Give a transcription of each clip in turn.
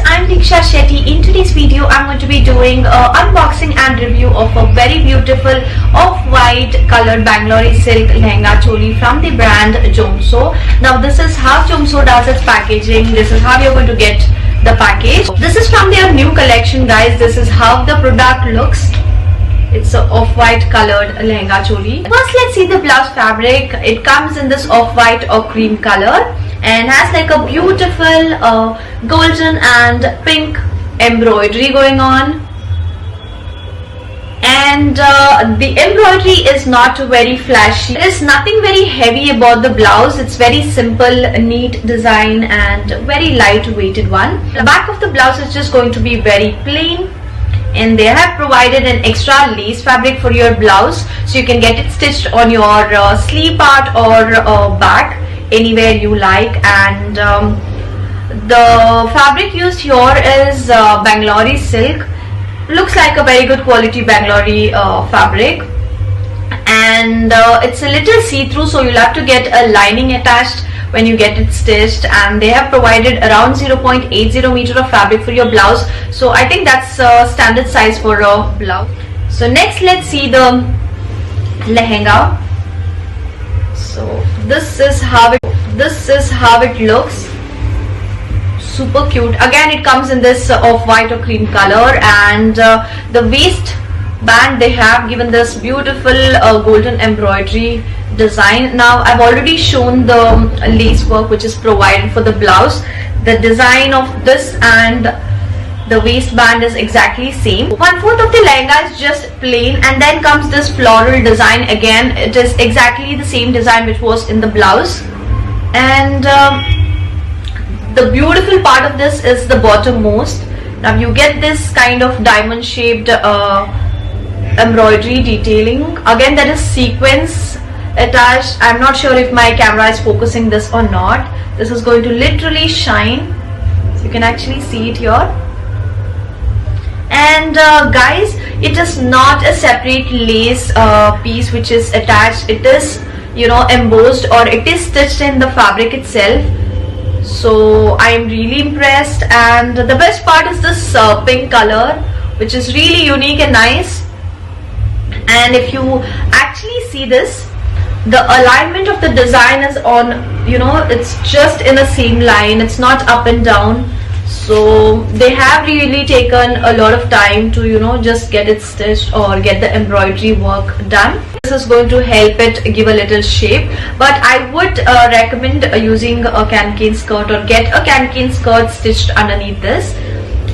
I'm Diksha Shetty. In today's video, I'm going to be doing an unboxing and review of a very beautiful off-white colored Bangalore silk lehenga choli from the brand Jomso. Now this is how Jomso does its packaging. This is how you're going to get the package. This is from their new collection, guys. This is how the product looks. It's a off-white colored lehenga choli. First, let's see the blouse fabric. It comes in this off-white or cream color and has like a beautiful golden and pink embroidery going on. And the embroidery is not very flashy. There is nothing very heavy about the blouse. It's very simple, neat design and very light-weighted one. The back of the blouse is just going to be very plain. And they have provided an extra lace fabric for your blouse, so you can get it stitched on your sleeve part or back, anywhere you like. And the fabric used here is Bangalore silk. Looks like a very good quality Bangalore fabric, and it's a little see-through, so you'll have to get a lining attached when you get it stitched. And they have provided around 0.80 meter of fabric for your blouse, so I think that's standard size for a blouse. So next, let's see the lehenga. So this is how it looks. Super cute. Again, it comes in this off-white or cream color, and the waist band, they have given this beautiful golden embroidery design. Now I've already shown the lace work which is provided for the blouse. The design of this and the waistband is exactly same. 1/4 of the lehenga is just plain, and then comes this floral design. Again, it is exactly the same design which was in the blouse. And the beautiful part of this is the bottommost. Now you get this kind of diamond shaped embroidery detailing. Again, there is sequins attached. I'm not sure if my camera is focusing this or not. This is going to literally shine, so you can actually see it here. And guys, it is not a separate lace piece which is attached. It is, you know, embossed, or it is stitched in the fabric itself. So I am really impressed. And the best part is this pink color, which is really unique and nice. And if you actually see this, the alignment of the design is on, you know, it's just in a same line. It's not up and down. So they have really taken a lot of time to, you know, just get it stitched or get the embroidery work done. This is going to help it give a little shape, but I would recommend using a cancan skirt, or get a cancan skirt stitched underneath this.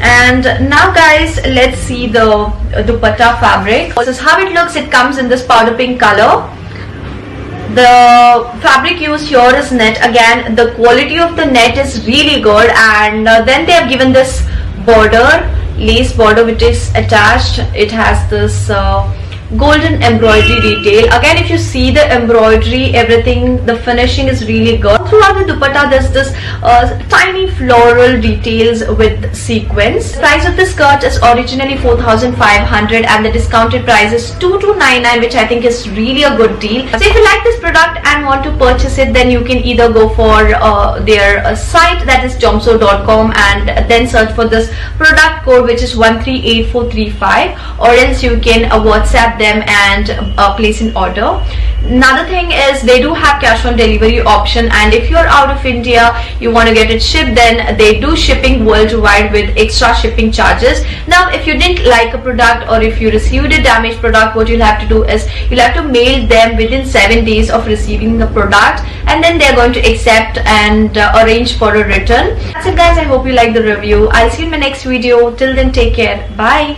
And now guys, let's see the dupatta fabric. This is how it looks. It comes in this powder pink color. The fabric used here is net. Again, the quality of the net is really good. And then they have given this border, lace border, which is attached. It has this golden embroidery detail. Again, if you see the embroidery, everything, the finishing is really good. Throughout the dupatta, there's this tiny floral details with sequins. The price of the skirt is originally 4,500, and the discounted price is 2,299, which I think is really a good deal. So if you like this product and want to purchase it, then you can either go for their site, that is jomso.com, and then search for this product code, which is 138435, or else you can WhatsApp them and place an order. Another thing is they do have cash on delivery option, and if you're out of India, you want to get it shipped, then they do shipping worldwide with extra shipping charges. Now if you didn't like a product, or if you received a damaged product, what you'll have to do is you'll have to mail them within 7 days of receiving the product, and then they're going to accept and arrange for a return. That's it guys. I hope you like the review. I'll see you in my next video. Till then, take care. Bye.